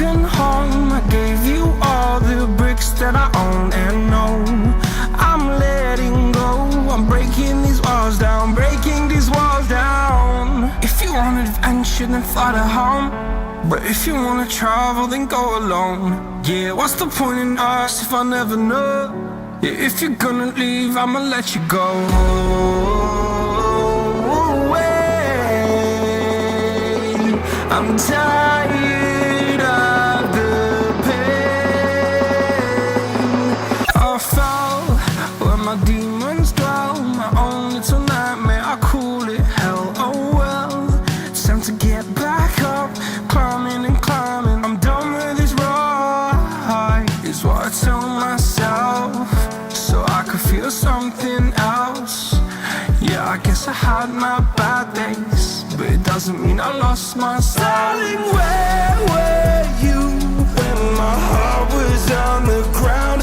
broken home. I gave you all the bricks that I own and know. I'm letting go, I'm breaking these walls down, breaking these walls down. If you want adventure, then fly to home. But if you wanna travel, then go alone. Yeah, what's the point in us if I never know? Yeah, if you're gonna leave, I'ma let you go. I'm tired of the pain. I fell where my demons dwell. My own little nightmare, I call it hell. Oh well, it's time to get back up. Climbing and climbing, I'm done with this ride, is what I tell myself, so I could feel something else. Yeah, I guess I had my bad days, but it doesn't mean I lost my style. Darling, where were you when my heart was on the ground?